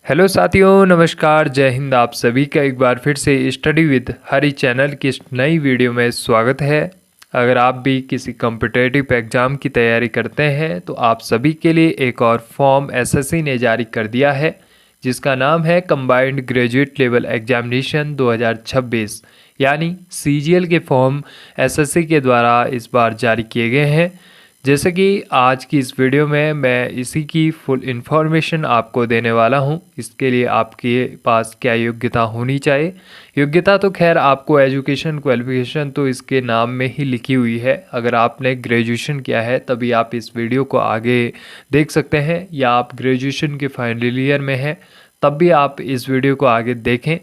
Hello साथियों, नमस्कार, जय हिंद। आप सभी का एक बार फिर से स्टडी विद हरी चैनल की इस नई वीडियो में स्वागत है। अगर आप भी किसी कॉम्पिटिटिव एग्ज़ाम की तैयारी करते हैं तो आप सभी के लिए एक और फॉर्म एसएससी ने जारी कर दिया है, जिसका नाम है कंबाइंड ग्रेजुएट लेवल एग्जामिनेशन 2026, यानी सीजीएल के फॉर्म एसएससी के द्वारा इस बार जारी किए गए हैं। जैसे कि आज की इस वीडियो में मैं इसी की फुल इन्फॉर्मेशन आपको देने वाला हूं। इसके लिए आपके पास क्या योग्यता होनी चाहिए। योग्यता तो खैर आपको एजुकेशन क्वालिफिकेशन तो इसके नाम में ही लिखी हुई है। अगर आपने ग्रेजुएशन किया है तभी आप इस वीडियो को आगे देख सकते हैं, या आप ग्रेजुएशन के फाइनल ईयर में हैं तब भी आप इस वीडियो को आगे देखें।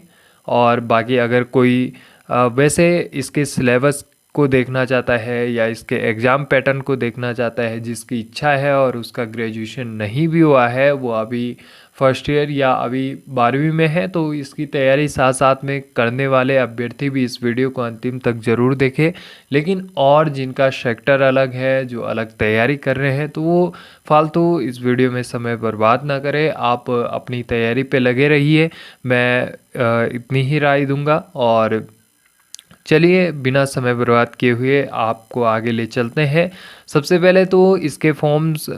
और बाकी अगर कोई वैसे इसके सिलेबस को देखना चाहता है या इसके एग्ज़ाम पैटर्न को देखना चाहता है, जिसकी इच्छा है और उसका ग्रेजुएशन नहीं भी हुआ है, वो अभी फर्स्ट ईयर या अभी 12वीं में है, तो इसकी तैयारी साथ साथ में करने वाले अभ्यर्थी भी इस वीडियो को अंतिम तक ज़रूर देखें। लेकिन और जिनका सेक्टर अलग है, जो अलग तैयारी कर रहे हैं, तो वो फालतू इस वीडियो में समय बर्बाद ना करें। आप अपनी तैयारी पे लगे रहिए, मैं इतनी ही राय दूंगा। और चलिए बिना समय बर्बाद किए हुए आपको आगे ले चलते हैं। सबसे पहले तो इसके फॉर्म्स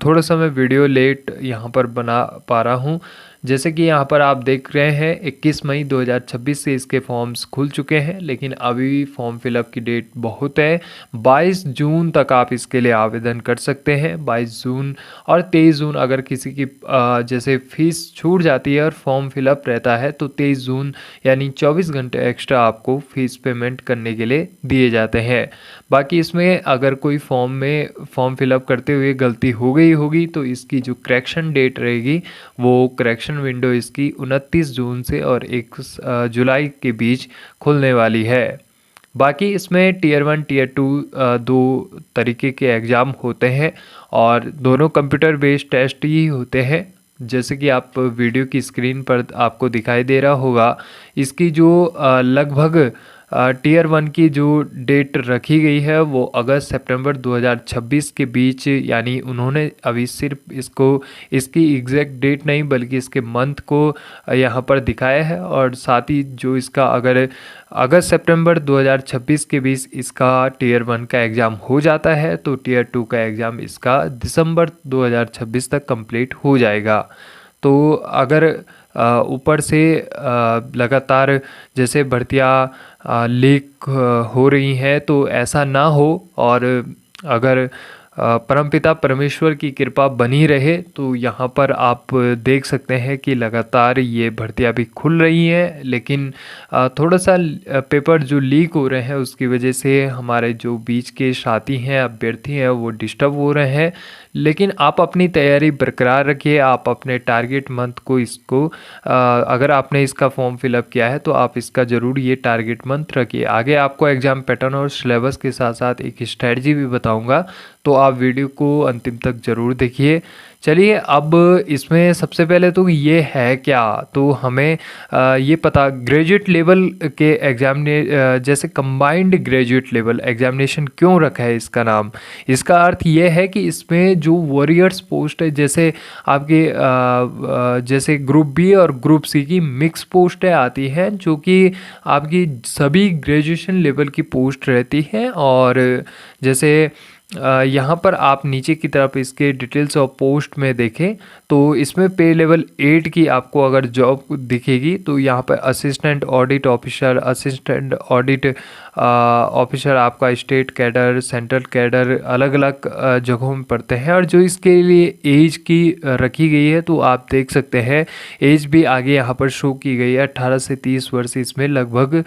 थोड़ा सा मैं वीडियो लेट यहाँ पर बना पा रहा हूँ। जैसे कि यहाँ पर आप देख रहे हैं 21 मई 2026 से इसके फॉर्म्स खुल चुके हैं, लेकिन अभी फॉर्म फिलअप की डेट बहुत है। 22 जून तक आप इसके लिए आवेदन कर सकते हैं। 22 जून और 23 जून अगर किसी की जैसे फीस छूट जाती है और फॉर्म फिलअप रहता है तो 23 जून यानी 24 घंटे एक्स्ट्रा आपको फीस पेमेंट करने के लिए दिए जाते हैं। बाकी इसमें अगर कोई फॉर्म फिलअप करते हुए गलती हो गई होगी तो इसकी जो करेक्शन डेट रहेगी वो करेक्शन विंडो इसकी 29 जून से और 1 जुलाई के बीच खुलने वाली है। बाकी इसमें टीयर 1 टीयर 2 दो तरीके के एग्ज़ाम होते हैं और दोनों कंप्यूटर बेस्ड टेस्ट ही होते हैं। जैसे कि आप वीडियो की स्क्रीन पर आपको दिखाई दे रहा होगा, इसकी जो लगभग टीयर 1 की जो डेट रखी गई है वो अगस्त सितंबर 2026 के बीच, यानी उन्होंने अभी सिर्फ इसकी एग्जैक्ट डेट नहीं बल्कि इसके मंथ को यहाँ पर दिखाया है। और साथ ही जो इसका अगर अगस्त सितंबर 2026 के बीच इसका टीयर 1 का एग्ज़ाम हो जाता है तो टीयर 2 का एग्ज़ाम इसका दिसंबर 2026 तक कंप्लीट हो जाएगा। तो अगर ऊपर से लगातार जैसे भर्तियाँ लीक हो रही हैं तो ऐसा ना हो, और अगर परमपिता परमेश्वर की कृपा बनी रहे तो यहाँ पर आप देख सकते हैं कि लगातार ये भर्तियाँ भी खुल रही हैं। लेकिन थोड़ा सा पेपर जो लीक हो रहे हैं उसकी वजह से हमारे जो बीच के साथी हैं, अभ्यर्थी हैं, वो डिस्टर्ब हो रहे हैं। लेकिन आप अपनी तैयारी बरकरार रखिए। आप अपने टारगेट मंथ को अगर आपने इसका फॉर्म फिलअप किया है तो आप इसका ज़रूर ये टारगेट मंथ रखिए। आगे आपको एग्ज़ाम पैटर्न और सिलेबस के साथ साथ एक स्ट्रेटजी भी बताऊंगा, तो आप वीडियो को अंतिम तक ज़रूर देखिए। चलिए अब इसमें सबसे पहले तो ये है क्या, तो हमें ये पता ग्रेजुएट लेवल के एग्ज़ाम ने जैसे कंबाइंड ग्रेजुएट लेवल एग्जामिनेशन क्यों रखा है इसका नाम। इसका अर्थ ये है कि इसमें जो वॉरियर्स पोस्ट है, जैसे आपके जैसे ग्रुप बी और ग्रुप सी की मिक्स पोस्टें आती हैं, जो कि आपकी सभी ग्रेजुएशन लेवल की पोस्ट रहती हैं। और जैसे यहाँ पर आप नीचे की तरफ इसके डिटेल्स ऑफ पोस्ट में देखें तो इसमें पे लेवल 8 की आपको अगर जॉब दिखेगी तो यहाँ पर assistant audit officer, assistant audit officer आपका स्टेट कैडर, सेंट्रल कैडर अलग अलग जगहों में पड़ते हैं। और जो इसके लिए एज की रखी गई है तो आप देख सकते हैं एज भी आगे यहाँ पर शो की गई है, 18 से 30 वर्ष इसमें लगभग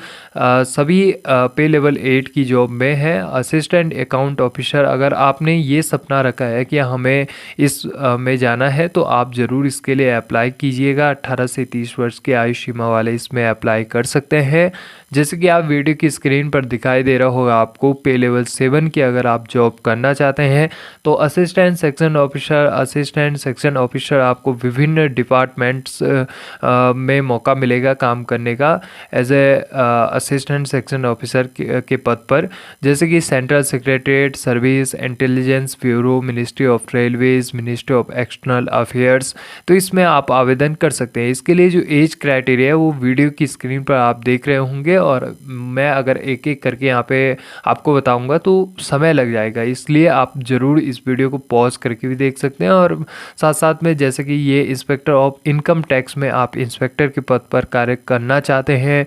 सभी पे लेवल 8 की जॉब में है। असिस्टेंट अकाउंट ऑफिसर, अगर आपने ये सपना रखा है कि हमें इस में जाना है तो आप ज़रूर इसके लिए अप्लाई कीजिएगा। 18 से 30 वर्ष की आयु सीमा वाले इसमें अप्लाई कर सकते हैं। जैसे कि आप वीडियो की स्क्रीन पर दिखाई दे रहा होगा आपको पे लेवल 7 की अगर आप जॉब करना चाहते हैं तो असिस्टेंट सेक्शन ऑफिसर आपको विभिन्न डिपार्टमेंट्स में मौका मिलेगा काम करने का as a assistant section officer के पद पर, जैसे कि central secretariat, service police, intelligence bureau, ministry of railways, ministry of external affairs. तो इसमें आप आवेदन कर सकते हैं। इसके लिए जो एज क्राइटेरिया है वो वीडियो की स्क्रीन पर आप देख रहे होंगे, और मैं अगर एक एक करके यहाँ पे आपको बताऊंगा तो समय लग जाएगा, इसलिए आप ज़रूर इस वीडियो को पॉज करके भी देख सकते हैं। और साथ साथ में जैसे कि ये इंस्पेक्टर ऑफ इनकम टैक्स में आप इंस्पेक्टर के पद पर कार्य करना चाहते हैं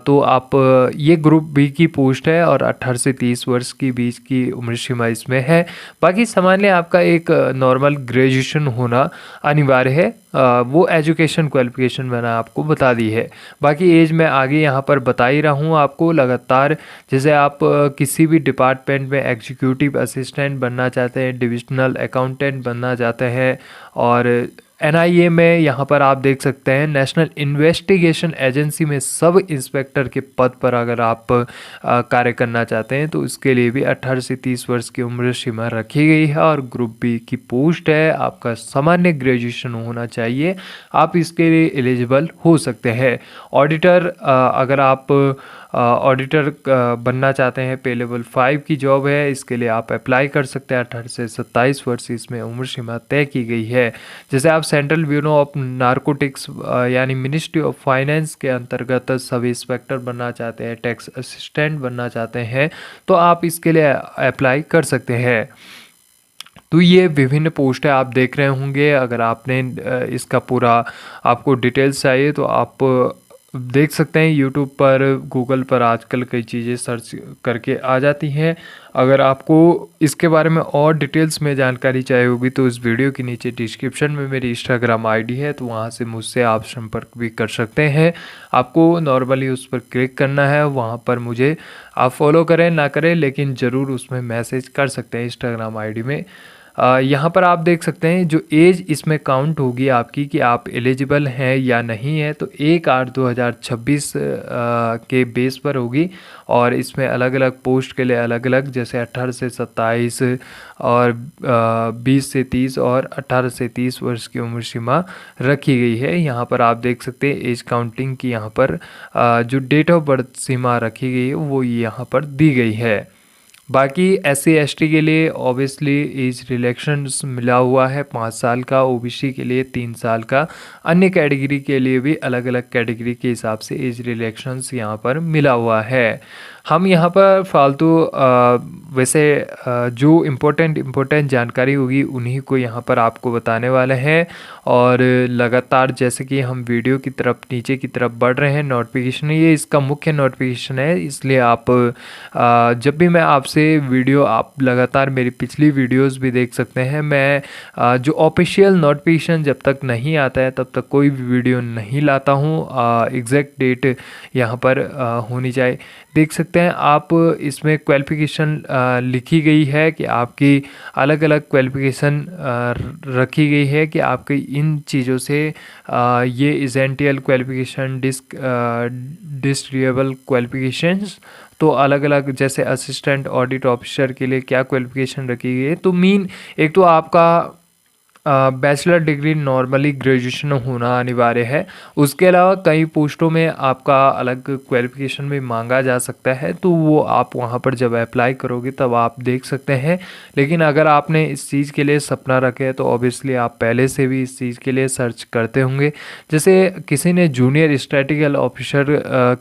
तो आप ये ग्रुप बी की पोस्ट है और 18 से 30 वर्ष की बीच की उम्र सीमा इसमें है। बाकी सामान्य आपका एक नॉर्मल ग्रेजुएशन होना अनिवार्य है, वो एजुकेशन क्वालिफिकेशन मैंने आपको बता दी है। बाकी एज मैं आगे यहाँ पर बता ही रहा हूँ आपको लगातार। जैसे आप किसी भी डिपार्टमेंट में एग्जीक्यूटिव असिस्टेंट बनना चाहते हैं, डिविजनल अकाउंटेंट बनना चाहते हैं, और एनआईए में यहाँ पर आप देख सकते हैं नेशनल इन्वेस्टिगेशन एजेंसी में सब इंस्पेक्टर के पद पर अगर आप कार्य करना चाहते हैं तो इसके लिए भी 18 से 30 वर्ष की उम्र सीमा रखी गई है। और ग्रुप बी की पोस्ट है, आपका सामान्य ग्रेजुएशन होना चाहिए, आप इसके लिए एलिजिबल हो सकते हैं। ऑडिटर, अगर आप ऑडिटर बनना चाहते हैं, पे लेवल 5 की जॉब है, इसके लिए आप अप्लाई कर सकते हैं। 18 से 27 वर्ष इसमें उम्र सीमा तय की गई है। जैसे आप सेंट्रल ब्यूरो ऑफ नारकोटिक्स यानी मिनिस्ट्री ऑफ फाइनेंस के अंतर्गत सब इंस्पेक्टर बनना चाहते हैं, टैक्स असिस्टेंट बनना चाहते हैं, तो आप इसके लिए अप्लाई कर सकते हैं। तो ये विभिन्न पोस्ट है आप देख रहे होंगे। अगर आपने इसका पूरा आपको डिटेल्स चाहिए तो आप देख सकते हैं यूट्यूब पर, गूगल पर आजकल कई चीज़ें सर्च करके आ जाती हैं। अगर आपको इसके बारे में और डिटेल्स में जानकारी चाहिए होगी तो इस वीडियो के नीचे डिस्क्रिप्शन में मेरी इंस्टाग्राम आईडी है, तो वहाँ से मुझसे आप संपर्क भी कर सकते हैं। आपको नॉर्मली उस पर क्लिक करना है, वहाँ पर मुझे आप फॉलो करें ना करें लेकिन ज़रूर उसमें मैसेज कर सकते हैं इंस्टाग्राम आईडी में। यहाँ पर आप देख सकते हैं जो एज इसमें काउंट होगी आपकी कि आप एलिजिबल हैं या नहीं है, तो 1/8/2026 के बेस पर होगी। और इसमें अलग अलग पोस्ट के लिए अलग अलग, जैसे 18 से 27 और 20 से 30 और 18 से 30 वर्ष की उम्र सीमा रखी गई है। यहाँ पर आप देख सकते हैं एज काउंटिंग की यहाँ पर जो डेट ऑफ बर्थ सीमा रखी गई है वो यहाँ पर दी गई है। बाकी SC/ST के लिए ऑब्वियसली एज रिलैक्सेशन मिला हुआ है 5 साल का, OBC के लिए 3 साल का, अन्य कैटेगरी के लिए भी अलग अलग कैटेगरी के हिसाब से एज रिलैक्सेशन यहाँ पर मिला हुआ है। हम यहाँ पर फालतू वैसे जो इम्पोर्टेंट जानकारी होगी उन्हीं को यहाँ पर आपको बताने वाले हैं। और लगातार जैसे कि हम वीडियो की तरफ नीचे की तरफ बढ़ रहे हैं, नोटिफिकेशन ये इसका मुख्य नोटिफिकेशन है, इसलिए आप जब भी मैं आपसे वीडियो, आप लगातार मेरी पिछली वीडियोस भी देख सकते हैं। मैं जो ऑफिशियल नोटिफिकेशन जब तक नहीं आता है तब तक कोई भी वीडियो नहीं लाता हूँ। एग्जैक्ट डेट यहाँ पर होनी चाहिए, देख सकते हैं आप। इसमें क्वालिफिकेशन लिखी गई है कि आपकी अलग अलग क्वालिफिकेशन रखी गई है कि आपकी इन चीज़ों से ये इजेंटियल क्वालिफिकेशन, डिस्ट्रिएबल क्वालिफिकेशंस, तो अलग अलग जैसे असिस्टेंट ऑडिट ऑफिसर के लिए क्या क्वालिफिकेशन रखी गई है। तो मीन एक तो आपका बैचलर डिग्री नॉर्मली ग्रेजुएशन होना अनिवार्य है। उसके अलावा कई पोस्टों में आपका अलग क्वालिफिकेशन भी मांगा जा सकता है, तो वो आप वहाँ पर जब अप्लाई करोगे तब आप देख सकते हैं। लेकिन अगर आपने इस चीज़ के लिए सपना रखे है तो ऑब्वियसली आप पहले से भी इस चीज़ के लिए सर्च करते होंगे। जैसे किसी ने जूनियर स्टैटिस्टिकल ऑफिसर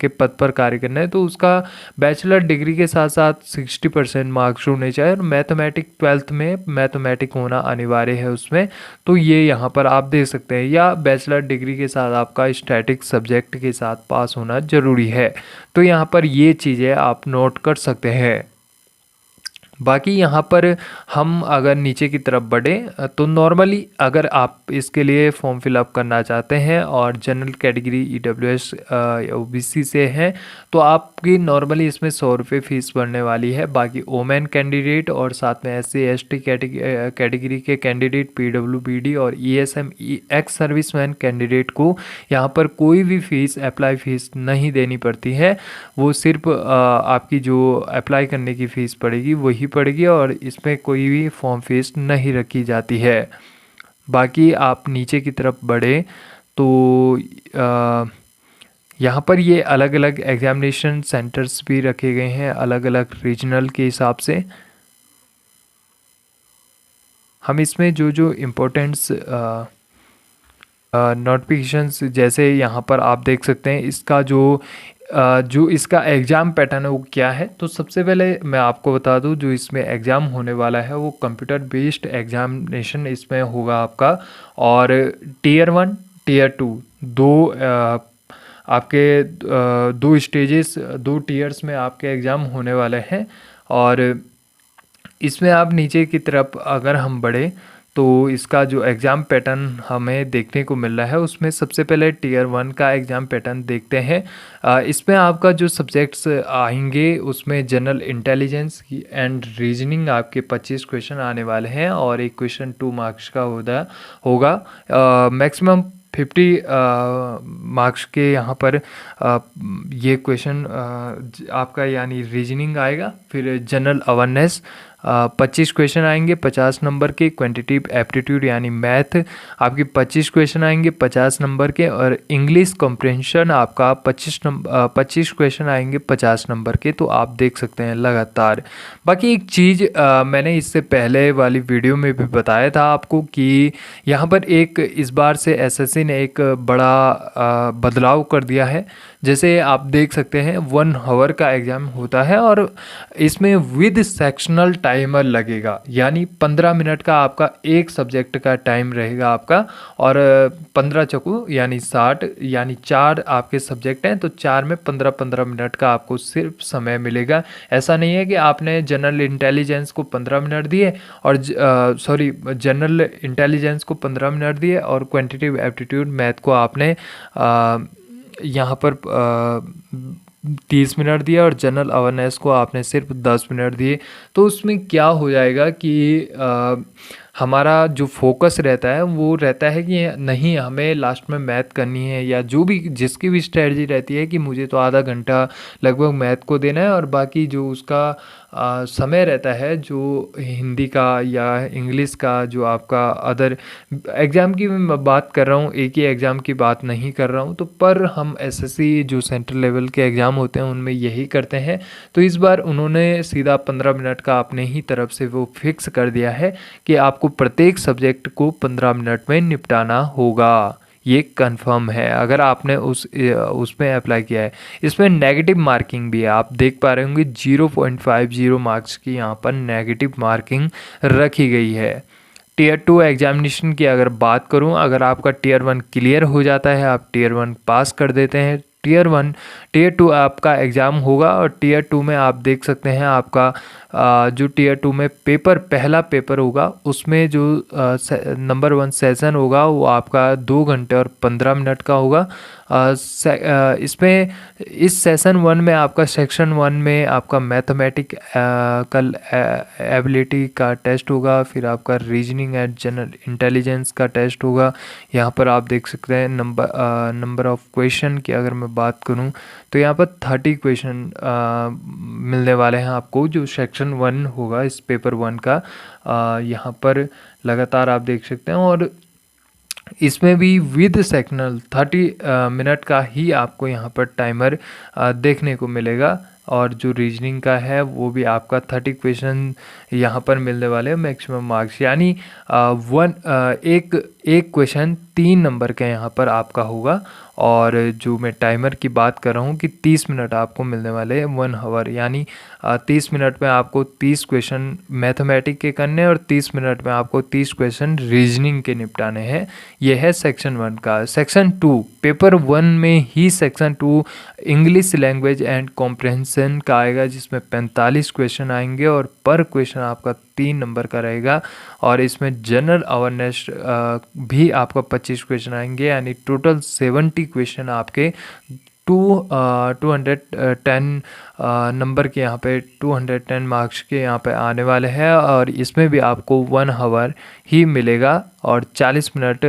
के पद पर कार्य करना है तो उसका बैचलर डिग्री के साथ साथ 60% मार्क्स होने चाहिए और मैथमेटिक 12th में मैथमेटिक होना अनिवार्य है उसमें। तो ये यहाँ पर आप देख सकते हैं, या बैचलर डिग्री के साथ आपका स्टैटिक सब्जेक्ट के साथ पास होना ज़रूरी है। तो यहाँ पर ये चीज़ें आप नोट कर सकते हैं। बाकी यहाँ पर हम अगर नीचे की तरफ बढ़ें तो नॉर्मली अगर आप इसके लिए फॉर्म फिलअप करना चाहते हैं और जनरल कैटेगरी EWS OBC से हैं तो आपकी नॉर्मली इसमें 100 रुपये फ़ीस बढ़ने वाली है। बाकी ओमेन कैंडिडेट और साथ में SC/ST कैटेगरी के कैंडिडेट, PWBD और ESM एक्स सर्विसमैन कैंडिडेट को यहाँ पर कोई भी फ़ीस, अप्लाई फ़ीस नहीं देनी पड़ती है। वो सिर्फ आपकी जो अप्लाई करने की फ़ीस पड़ेगी वही पड़ेगी और इसमें कोई भी फॉर्म फीस नहीं रखी जाती है। बाकी आप नीचे की तरफ बढ़े तो यहाँ पर ये अलग अलग एग्जामिनेशन सेंटर्स भी रखे गए हैं अलग अलग रीजनल के हिसाब से। हम इसमें जो जो इम्पोर्टेंट्स नोटिफिकेशंस जैसे यहाँ पर आप देख सकते हैं इसका जो इसका एग्ज़ाम पैटर्न है वो क्या है। तो सबसे पहले मैं आपको बता दूं जो इसमें एग्ज़ाम होने वाला है वो कंप्यूटर बेस्ड एग्ज़ामिनेशन इसमें होगा आपका। और टीयर 1 टीयर 2 दो आपके दो स्टेजेस दो टीयर्स में आपके एग्ज़ाम होने वाले हैं। और इसमें आप नीचे की तरफ अगर हम बढ़े तो इसका जो एग्ज़ाम पैटर्न हमें देखने को मिल रहा है उसमें सबसे पहले टीयर 1 का एग्ज़ाम पैटर्न देखते हैं। इसमें आपका जो सब्जेक्ट्स आएंगे उसमें जनरल इंटेलिजेंस एंड रीजनिंग आपके 25 क्वेश्चन आने वाले हैं और एक क्वेश्चन 2 मार्क्स का होगा। मैक्सिमम 50 मार्क्स के यहाँ पर ये क्वेश्चन आपका यानी रीजनिंग आएगा। फिर जनरल अवेयरनेस 25 क्वेश्चन आएंगे 50 नंबर के। क्वांटिटेटिव एप्टीट्यूड यानी मैथ आपके 25 क्वेश्चन आएंगे 50 नंबर के। और इंग्लिश कॉम्प्रिहेंशन आपका 25 क्वेश्चन आएंगे 50 नंबर के। तो आप देख सकते हैं लगातार। बाकी एक चीज़ मैंने इससे पहले वाली वीडियो में भी बताया था आपको कि यहाँ पर एक इस बार से एसएससी ने एक बड़ा बदलाव कर दिया है। जैसे आप देख सकते हैं 1 आवर का एग्ज़ाम होता है और इसमें विद सेक्शनल टाइमर लगेगा यानी 15 मिनट का आपका एक सब्जेक्ट का टाइम रहेगा आपका। और 15 चौको यानी 60 यानी 4 आपके सब्जेक्ट हैं तो 4 में 15-15 मिनट का आपको सिर्फ समय मिलेगा। ऐसा नहीं है कि आपने जनरल इंटेलिजेंस को 15 मिनट दिए और जनरल इंटेलिजेंस को 15 मिनट दिए और क्वांटिटेटिव एप्टीट्यूड मैथ को आपने यहाँ पर 30 मिनट दिया और जनरल अवेयरनेस को आपने सिर्फ 10 मिनट दिए। तो उसमें क्या हो जाएगा कि हमारा जो फोकस रहता है वो रहता है कि नहीं हमें लास्ट में मैथ करनी है या जो भी जिसकी भी स्ट्रेटजी रहती है कि मुझे तो आधा घंटा लगभग मैथ को देना है और बाकी जो उसका समय रहता है जो हिंदी का या इंग्लिश का जो आपका अदर एग्ज़ाम की मैं बात कर रहा हूँ, एक ही एग्ज़ाम की बात नहीं कर रहा हूँ। तो पर हम एसएससी जो सेंट्रल लेवल के एग्ज़ाम होते हैं उनमें यही करते हैं। तो इस बार उन्होंने सीधा 15 मिनट का अपने ही तरफ से वो फिक्स कर दिया है कि आपको प्रत्येक सब्जेक्ट को 15 मिनट में निपटाना होगा। ये कंफर्म है अगर आपने उसमें अप्लाई किया है। इसमें नेगेटिव मार्किंग भी है, आप देख पा रहे होंगे 0.50 मार्क्स की यहाँ पर नेगेटिव मार्किंग रखी गई है। टीयर 2 एग्जामिनेशन की अगर बात करूं, अगर आपका टीयर 1 क्लियर हो जाता है आप टीयर 1 पास कर देते हैं, टीयर 2 आपका एग्ज़ाम होगा। और टीयर 2 में आप देख सकते हैं आपका जो टीयर 2 में पहला पेपर होगा उसमें जो नंबर 1 सेशन होगा वो आपका 2 घंटे और 15 मिनट का होगा। इसमें इस सेशन 1 में आपका सेक्शन 1 में आपका मैथमेटिकल एबिलिटी का टेस्ट होगा। फिर आपका रीजनिंग एंड जनरल इंटेलिजेंस का टेस्ट होगा। यहाँ पर आप देख सकते हैं नंबर ऑफ क्वेश्चन की अगर मैं बात करूँ तो यहाँ पर 30 क्वेश्चन मिलने वाले हैं आपको जो सेक्शन 1 होगा इस पेपर 1 का। यहाँ पर लगातार आप देख सकते हैं और इसमें भी विद सेक्शनल 30 मिनट का ही आपको यहाँ पर टाइमर देखने को मिलेगा। और जो रीजनिंग का है वो भी आपका 30 क्वेश्चन यहाँ पर मिलने वाले हैं मैक्सिमम मार्क्स यानी एक क्वेश्चन 3 नंबर का यहाँ पर आपका होगा। और जो मैं टाइमर की बात कर रहा हूँ कि 30 मिनट आपको मिलने वाले हैं 1 आवर यानी 30 मिनट में आपको 30 क्वेश्चन मैथमेटिक के करने और 30 मिनट में आपको 30 क्वेश्चन रीजनिंग के निपटाने हैं। यह है सेक्शन 1 का। सेक्शन 2 पेपर 1 में ही section 2 English language and comprehension का आएगा जिसमें 45 क्वेश्चन आएंगे और पर क्वेश्चन आपका 3 नंबर का रहेगा। और इसमें जनरल अवेयरनेस भी आपका 25 क्वेश्चन आएंगे यानी टोटल 70 क्वेश्चन आपके 210 नंबर के यहाँ पे 210 मार्क्स के यहाँ पे आने वाले हैं। और इसमें भी आपको 1 आवर ही मिलेगा और 40 मिनट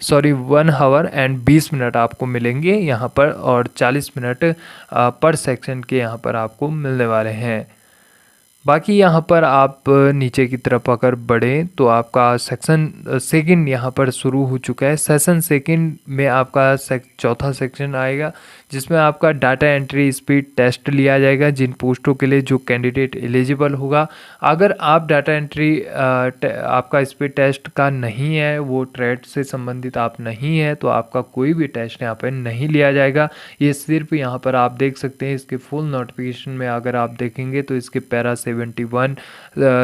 1 आवर एंड 20 मिनट आपको मिलेंगे यहाँ पर और 40 मिनट पर सेक्शन के यहाँ पर आपको मिलने वाले हैं। बाकी यहाँ पर आप नीचे की तरफ अगर बढ़ें तो आपका सेक्शन सेकंड यहाँ पर शुरू हो चुका है। सेशन सेकंड में आपका चौथा सेक्शन आएगा, जिसमें आपका डाटा एंट्री स्पीड टेस्ट लिया जाएगा जिन पोस्टों के लिए जो कैंडिडेट एलिजिबल होगा। अगर आप डाटा एंट्री आपका स्पीड टेस्ट का नहीं है, वो ट्रेड से संबंधित आप नहीं है, तो आपका कोई भी टेस्ट यहाँ पर नहीं लिया जाएगा। ये सिर्फ यहाँ पर आप देख सकते हैं इसके फुल नोटिफिकेशन में अगर आप देखेंगे तो इसके पैरा 71,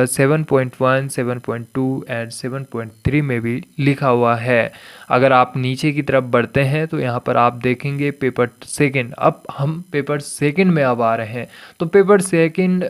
7.1, 7.2 एंड 7.3 में भी लिखा हुआ है। अगर आप नीचे की तरफ बढ़ते हैं तो यहाँ पर आप देखेंगे पेपर सेकंड। अब हम पेपर सेकंड में अब आ रहे हैं, तो पेपर सेकंड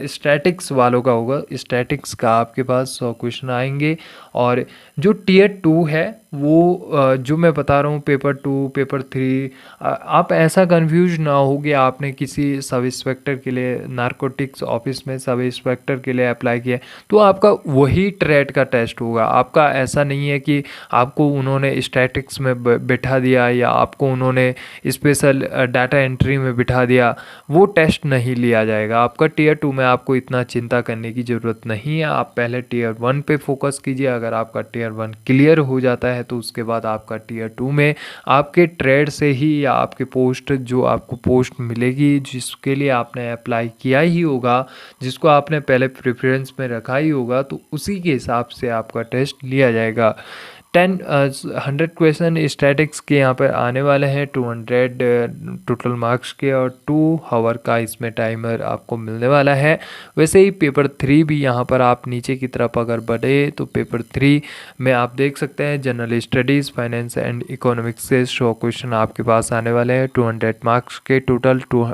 स्टैटिक्स वालों का होगा। स्टैटिक्स का आपके पास 100 क्वेश्चन आएंगे, और जो टियर 2 है वो जो मैं बता रहा हूँ पेपर 2, पेपर 3, आप ऐसा कंफ्यूज ना हो कि आपने किसी सब इंस्पेक्टर के लिए नारकोटिक्स ऑफिस में सब इंस्पेक्टर के लिए अप्लाई किया तो आपका वही ट्रेड का टेस्ट होगा। आपका ऐसा नहीं है कि आपको उन्होंने स्टैटिक्स में बिठा दिया या आपको उन्होंने स्पेशल डाटा एंट्री में बिठा दिया, वो टेस्ट नहीं लिया जाएगा। आपका टियर 2 में आपको इतना चिंता करने की ज़रूरत नहीं है। आप पहले टियर 1 पे फोकस कीजिए। अगर आपका टियर 1 क्लियर हो जाता है तो उसके बाद आपका टियर 2 में आपके ट्रेड से ही या आपके पोस्ट जो आपको पोस्ट मिलेगी जिसके लिए आपने अप्लाई किया ही होगा, जिसको आपने पहले प्रेफरेंस में रखा ही होगा, तो उसी के हिसाब से आपका टेस्ट लिया जाएगा। 100 क्वेश्चन स्टैटिक्स के यहाँ पर आने वाले हैं, 200 टोटल मार्क्स के, और 2 आवर का इसमें टाइमर आपको मिलने वाला है। वैसे ही पेपर 3 भी यहाँ पर आप नीचे की तरफ अगर बढ़े तो पेपर 3 में आप देख सकते हैं general studies, finance and economics से 100 क्वेश्चन आपके पास आने वाले हैं। 200 मार्क्स के टोटल 2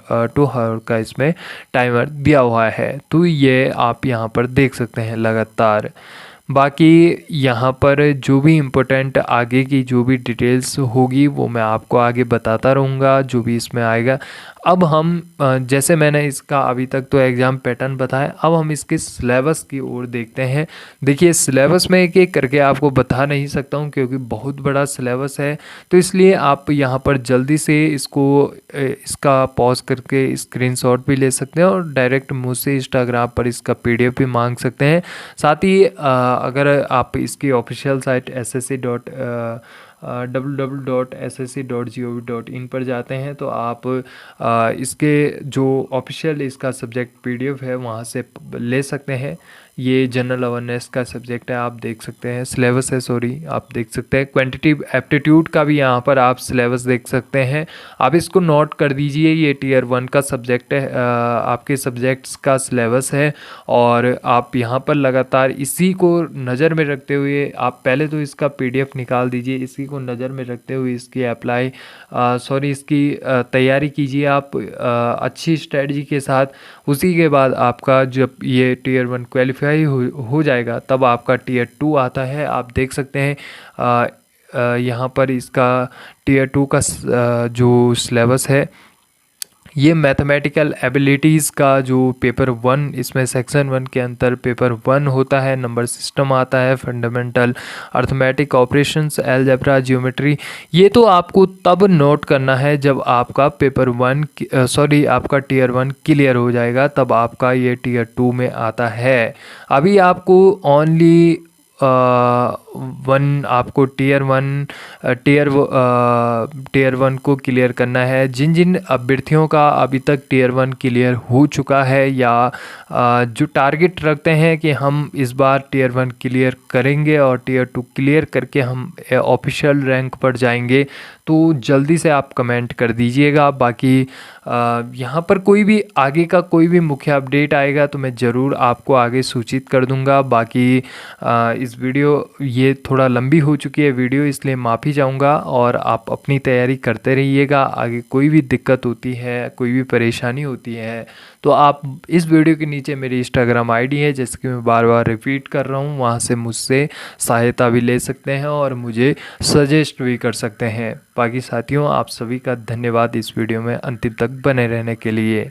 आवर का इसमें टाइमर दिया हुआ है, तो ये आप यहाँ पर देख सकते हैं लगातार। बाकी यहाँ पर जो भी इम्पोर्टेंट आगे की जो भी डिटेल्स होगी वो मैं आपको आगे बताता रहूँगा जो भी इसमें आएगा। अब हम जैसे मैंने इसका अभी तक तो एग्ज़ाम पैटर्न बताया, अब हम इसके सिलेबस की ओर देखते हैं। देखिए सिलेबस में एक एक करके आपको बता नहीं सकता हूँ क्योंकि बहुत बड़ा सिलेबस है, तो इसलिए आप यहाँ पर जल्दी से इसका पॉज करके स्क्रीनशॉट भी ले सकते हैं और डायरेक्ट मुझसे इंस्टाग्राम पर इसका PDF भी मांग सकते हैं। साथ ही अगर आप इसकी ऑफिशियल साइट www.ssc.gov.in पर जाते हैं तो आप इसके जो ऑफिशियल इसका सब्जेक्ट PDF है वहाँ से ले सकते हैं। ये जनरल अवेयरनेस का सब्जेक्ट है, आप देख सकते हैं, सिलेबस है सॉरी, आप देख सकते हैं। क्वांटिटेटिव एप्टीट्यूड का भी यहाँ पर आप सिलेबस देख सकते हैं, आप इसको नोट कर दीजिए। ये टियर 1 का सब्जेक्ट है, आपके सब्जेक्ट्स का सिलेबस है, और आप यहाँ पर लगातार इसी को नज़र में रखते हुए आप पहले तो इसका PDF निकाल दीजिए। इसी को नज़र में रखते हुए इसकी इसकी तैयारी कीजिए आप अच्छी स्ट्रेटजी के साथ। उसी के बाद आपका जब ये टियर 1 क्वालिफाई हो जाएगा तब आपका टियर 2 आता है। आप देख सकते हैं यहाँ पर इसका टियर 2 का जो सिलेबस है, ये मैथमेटिकल एबिलिटीज़ का जो पेपर 1 इसमें सेक्शन 1 के अंदर पेपर 1 होता है, नंबर सिस्टम आता है, fundamental arithmetic operations, algebra, geometry. ये तो आपको तब नोट करना है जब आपका पेपर 1 आपका टियर 1 क्लियर हो जाएगा, तब आपका ये टियर 2 में आता है। अभी आपको ओनली 1 आपको टियर 1 को क्लियर करना है। जिन जिन अभ्यर्थियों का अभी तक टियर 1 क्लियर हो चुका है या जो टारगेट रखते हैं कि हम इस बार टियर 1 क्लियर करेंगे और टियर 2 क्लियर करके हम ऑफिशियल रैंक पर जाएंगे, तो जल्दी से आप कमेंट कर दीजिएगा। बाकी यहाँ पर कोई भी आगे का कोई भी मुख्य अपडेट आएगा तो मैं ज़रूर आपको आगे सूचित कर दूंगा। बाकी इस वीडियो ये थोड़ा लंबी हो चुकी है वीडियो, इसलिए माफ़ी चाहूँगा, और आप अपनी तैयारी करते रहिएगा। आगे कोई भी दिक्कत होती है, कोई भी परेशानी होती है तो आप इस वीडियो के नीचे मेरी इंस्टाग्राम ID है, जैसे कि मैं बार बार रिपीट कर रहा हूँ, वहाँ से मुझसे सहायता भी ले सकते हैं और मुझे सजेस्ट भी कर सकते हैं। बाकी साथियों आप सभी का धन्यवाद इस वीडियो में अंतिम तक बने रहने के लिए।